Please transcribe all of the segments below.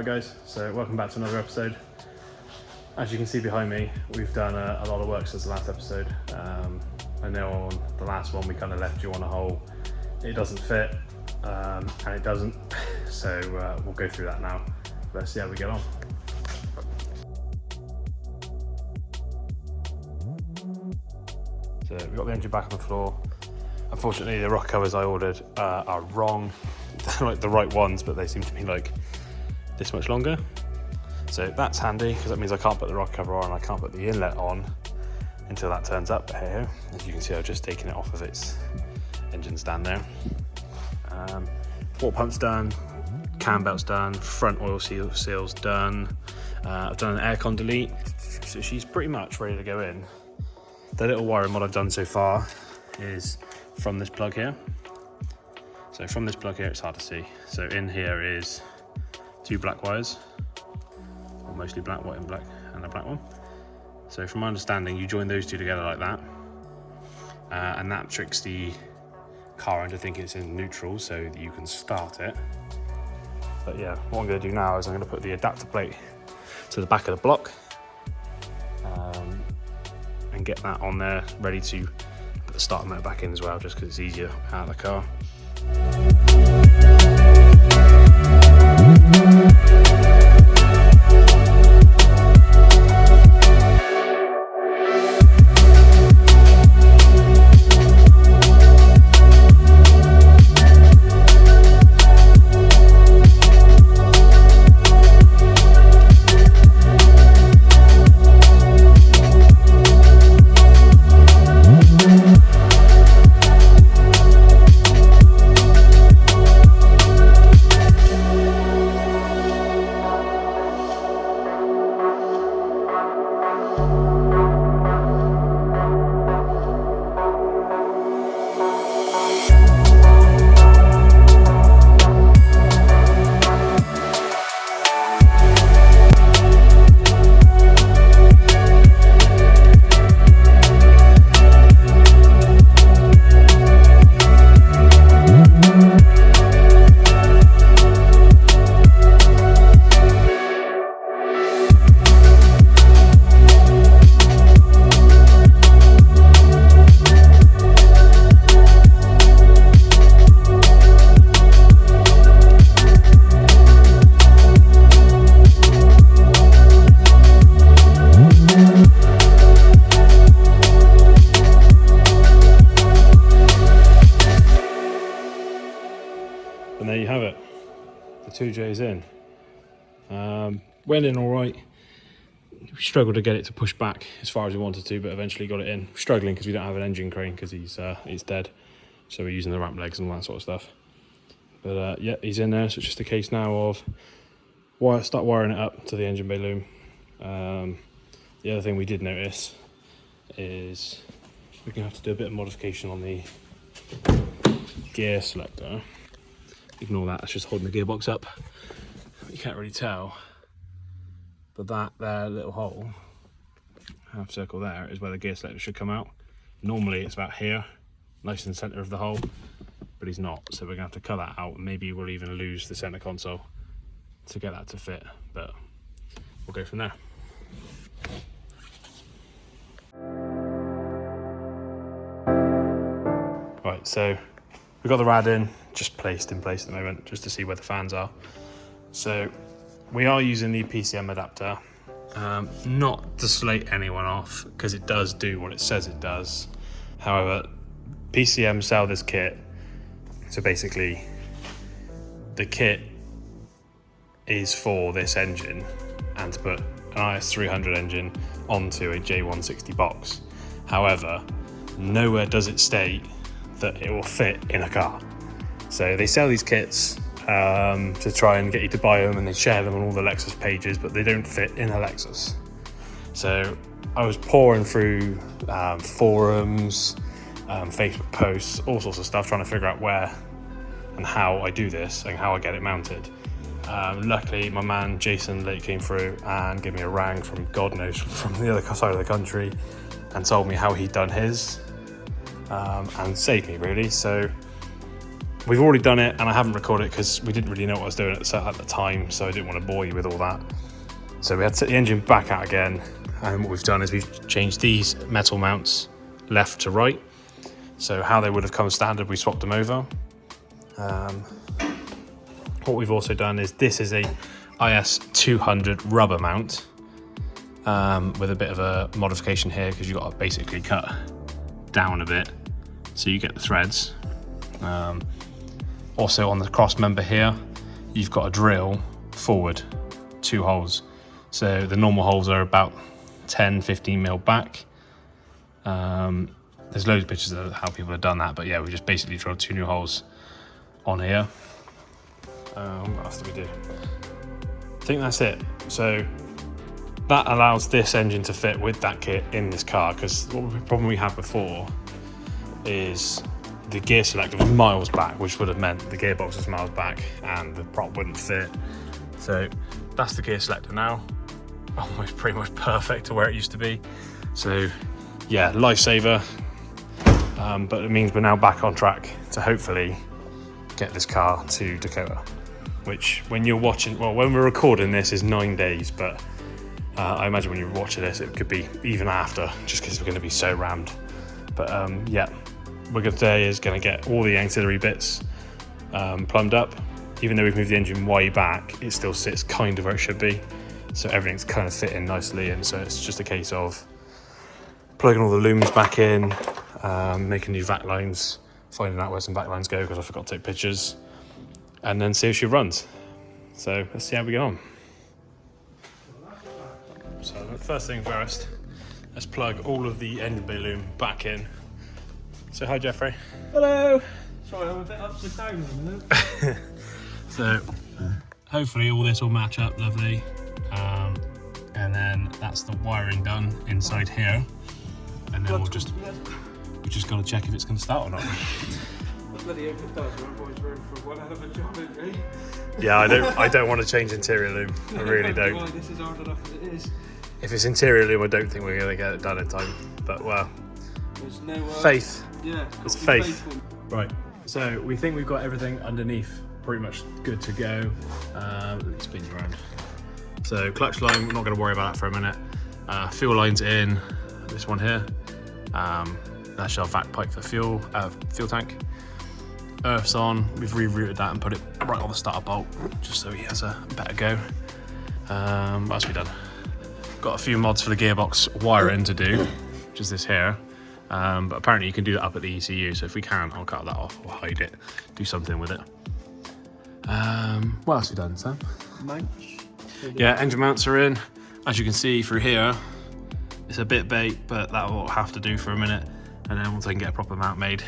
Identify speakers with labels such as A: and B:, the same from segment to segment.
A: Alright guys, so welcome back to another episode. As you can see behind me, we've done a lot of work since the last episode. I know on the last one we kind of left you on a hole. It doesn't fit, and it doesn't, so we'll go through that now. Let's see how we get on. So we've got the engine back on the floor. Unfortunately, the rocker covers I ordered are wrong. They're like the right ones, but they seem to be like this much longer. So that's handy because that means I can't put the rocker cover on, I can't put the inlet on until that turns up. But hey, as you can see, I've just taken it off of its engine stand there. Water pump's done, cam belt's done, front oil seal's done. I've done an aircon delete, so she's pretty much ready to go in. The little wiring what I've done so far is from this plug here. So from this plug here, it's hard to see. So in here is two black wires, or mostly black, white and black, and a black one. So from my understanding, you join those two together like that, and that tricks the car into thinking it's in neutral so that you can start it. But yeah, what I'm going to do now is I'm going to put the adapter plate to the back of the block, and get that on there ready to put the starter motor back in as well, just because it's easier out of the car. And there you have it, the 2J's in. Went in all right. We struggled to get it to push back as far as we wanted to, but eventually got it in. Struggling because we don't have an engine crane because he's dead, so we're using the ramp legs and all that sort of stuff. But yeah, he's in there, so it's just a case now of start wiring it up to the engine bay loom. The other thing we did notice is we're going to have to do a bit of modification on the gear selector. Ignore that, that's just holding the gearbox up. You can't really tell, but that there little hole, half circle there, is where the gear selector should come out. Normally it's about here, nice in the centre of the hole, but he's not, so we're going to have to cut that out. Maybe we'll even lose the centre console to get that to fit, but we'll go from there. Right, so we've got the rad in, just placed in place at the moment, just to see where the fans are. So we are using the PCM adapter, not to slate anyone off, because it does do what it says it does. However, PCM sell this kit, so basically the kit is for this engine and to put an IS300 engine onto a J160 box. However, nowhere does it state that it will fit in a car. So they sell these kits to try and get you to buy them, and they share them on all the Lexus pages, but they don't fit in a Lexus. So I was pouring through forums, Facebook posts, all sorts of stuff, trying to figure out where and how I do this and how I get it mounted. Luckily, my man Jason Lake came through and gave me a rang from God knows from the other side of the country and told me how he'd done his, and saved me really. So we've already done it, and I haven't recorded it because we didn't really know what I was doing at the time, so I didn't want to bore you with all that. So we had to set the engine back out again, and what we've done is we've changed these metal mounts left to right. So how they would have come standard, we swapped them over. What we've also done is this is a IS200 rubber mount with a bit of a modification here, because you've got to basically cut down a bit so you get the threads. Also on the cross member here, you've got a drill forward 2 holes. So the normal holes are about 10-15 mil back. There's loads of pictures of how people have done that, but yeah, we just basically drilled 2 new holes on here. What else did we do? I think that's it. So that allows this engine to fit with that kit in this car, because the problem we had before is the gear selector was miles back, which would have meant the gearbox was miles back and the prop wouldn't fit. So that's the gear selector now, almost pretty much perfect to where it used to be. So yeah, lifesaver, but it means we're now back on track to hopefully get this car to Dakota, which when you're watching, well, when we're recording this is 9 days, but I imagine when you're watching this it could be even after, just because we're going to be so rammed. But yeah, we're today is going to get all the ancillary bits plumbed up. Even though we've moved the engine way back, it still sits kind of where it should be, so everything's kind of fitting nicely, and so it's just a case of plugging all the looms back in, making new vac lines, finding out where some vac lines go because I forgot to take pictures, and then see if she runs. So let's see how we get on. So first thing first, let's plug all of the engine bay loom back in. So hi Jeffrey.
B: Hello. Sorry, I'm a bit upside down at the minute.
A: So hopefully all this will match up lovely, and then that's the wiring done inside here, and then we just got to check if it's going to start or not.
B: Bloody hope it does. We're boys for one hell of a job, aren't we?
A: Yeah, I don't want to change interior loom. I really don't.
B: This is hard enough as it is.
A: If it's interior loom, I don't think we're going to get it done in time. But well,
B: there's no
A: faith.
B: Yeah,
A: it's faith. Right. So we think we've got everything underneath pretty much good to go. Let me spin you around. So clutch line, we're not going to worry about that for a minute. Fuel line's in this one here. That's our vac pipe for fuel tank. Earth's on. We've rerouted that and put it right on the starter bolt, just so he has a better go. What else have we done? Got a few mods for the gearbox wiring to do, which is this here. But apparently you can do that up at the ECU, so if we can, I'll cut that off or hide it, do something with it. What else have we done, Sam?
B: Mounts.
A: Yeah, engine mounts are in. As you can see through here, it's a bit bait, but that will have to do for a minute. And then once I can get a proper mount made,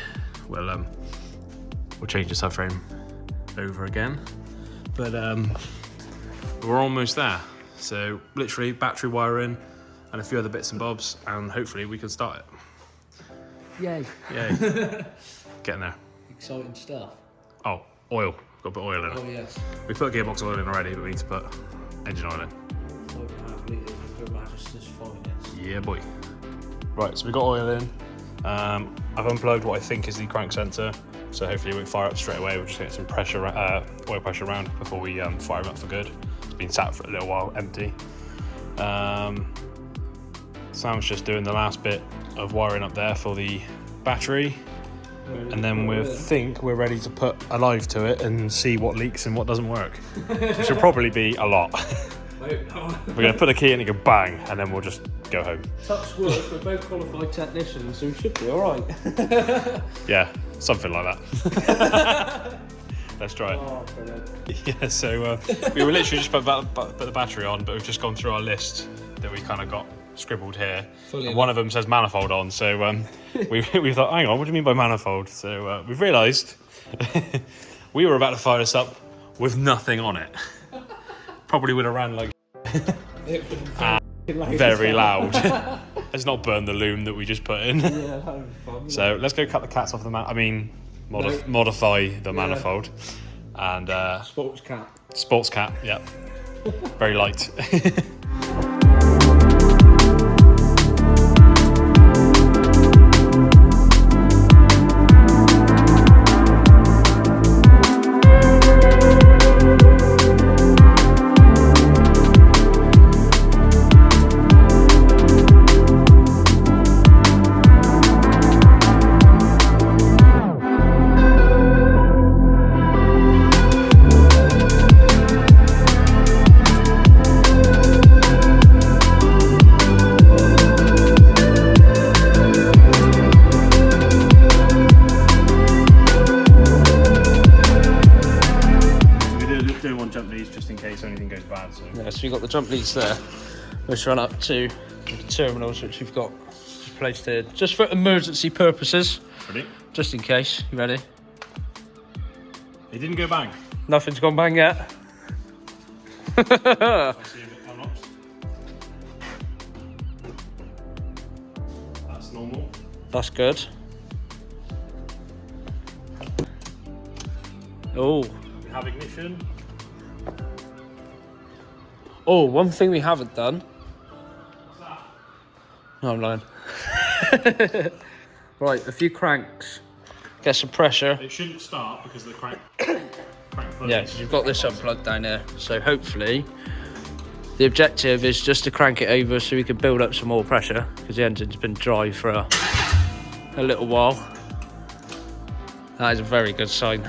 A: we'll change the subframe over again. But we're almost there. So literally battery wiring and a few other bits and bobs, and hopefully we can start it.
B: Yay.
A: Yay. Getting there.
B: Exciting stuff.
A: Oh, oil. Got to put oil in it.
B: Oh yes.
A: We put gearbox oil in already, but we need to put engine oil in.
B: 5.5 litres of Her Majesty's finest.
A: Yeah, boy. Right, so we got oil in. I've unplugged what I think is the crank sensor, so hopefully it won't fire up straight away. We'll just get some pressure, oil pressure around before we fire them up for good. It's been sat for a little while, empty. Sam's just doing the last bit of wiring up there for the battery, and then we think we're ready to put a live to it and see what leaks and what doesn't work, which will probably be a lot. We're going to put a key in and go bang, and then we'll just go home.
B: Touch wood, we're both qualified technicians, so we should be all right.
A: Yeah, something like that. Let's try it.
B: Oh, brilliant.
A: Yeah, so we were literally just about to put the battery on, but we've just gone through our list that we kind of got scribbled here. And one of them says manifold on, so we thought, hang on, what do you mean by manifold? So we've realised we were about to fire this up with nothing on it. Probably would have ran like very loud. Let's not burn the loom that we just put in.
B: Yeah, that would be fun.
A: So let's go cut the cats off the modify the manifold. And
B: sports cap.
A: Sports cap, yeah. Very light.
B: So we've got the jump leads there, which run up to the terminals, which we've got placed here just for emergency purposes.
A: Ready?
B: Just in case. You ready?
A: It didn't go bang.
B: Nothing's gone bang yet.
A: I'll see if it unlocks. That's normal.
B: That's good. Oh.
A: We have ignition.
B: Oh, one thing we haven't done.
A: What's that?
B: No, I'm lying. Right, a few cranks. Get some pressure.
A: It shouldn't start because of the crank plug.
B: Yeah, because you've got this unplugged down there. So hopefully, the objective is just to crank it over so we can build up some more pressure because the engine's been dry for a little while. That is a very good sign.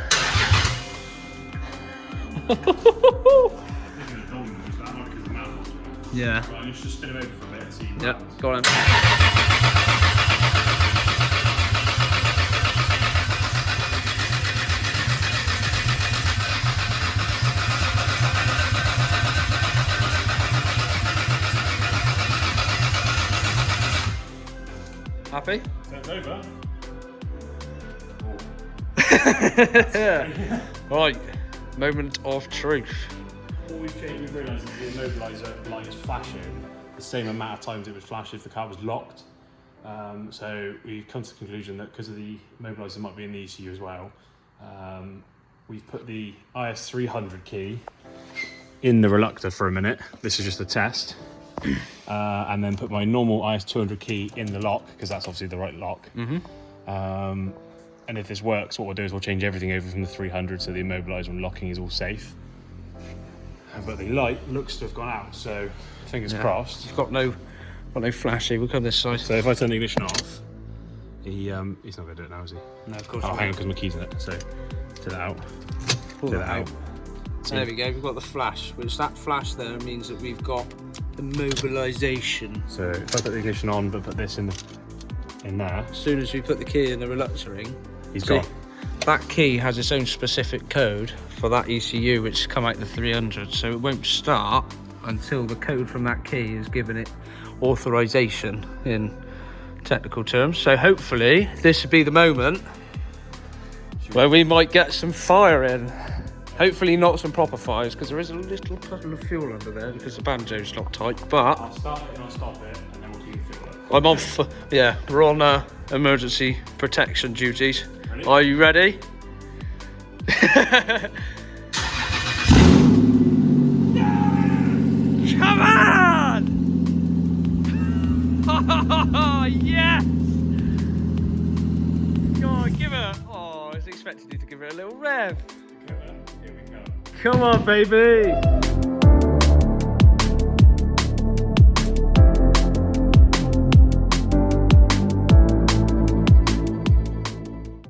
B: Yeah.
A: Right, let's just spin him over for a bit and see.
B: Yep, go on. Happy?
A: Turns over.
B: Right, moment of truth.
A: What we've realised is the immobiliser light is flashing the same amount of times it would flash if the car was locked. So we've come to the conclusion that because of the immobiliser might be in the ECU as well, we've put the IS300 key in the reluctor for a minute. This is just a test. And then put my normal IS200 key in the lock because that's obviously the right lock. And if this works, what we'll do is we'll change everything over from the 300 so the immobiliser and locking is all safe. But the light looks to have gone out, so fingers crossed.
B: It's got no flashy. We'll come this side.
A: So if I turn the ignition off, he's not going to do it now, is he?
B: No, of course
A: Oh,
B: not.
A: hang on, because my key's in it. So take that out.
B: Pull
A: Take
B: that
A: that out.
B: So there we go. We've got the flash, which that flash there means that we've got immobilisation.
A: So if I put the ignition on, but put this in there,
B: As soon as we put the key in the reluctor ring,
A: he's
B: see,
A: gone.
B: that key has its own specific code for that ECU, which come out the 300. So it won't start until the code from that key is given it authorization in technical terms. So hopefully this would be the moment where we might get some fire in. Hopefully not some proper fires, because there is a little puddle of fuel under there because the banjo's not tight, but
A: I'll start it and I'll stop it, and then we'll keep it fuel up.
B: I'm on, yeah, we're on emergency protection duties.
A: Ready?
B: Are you ready? Come on! Yes! Go on, give it. Oh, I was expecting you to give it a little rev.
A: Here we go.
B: Come on, baby!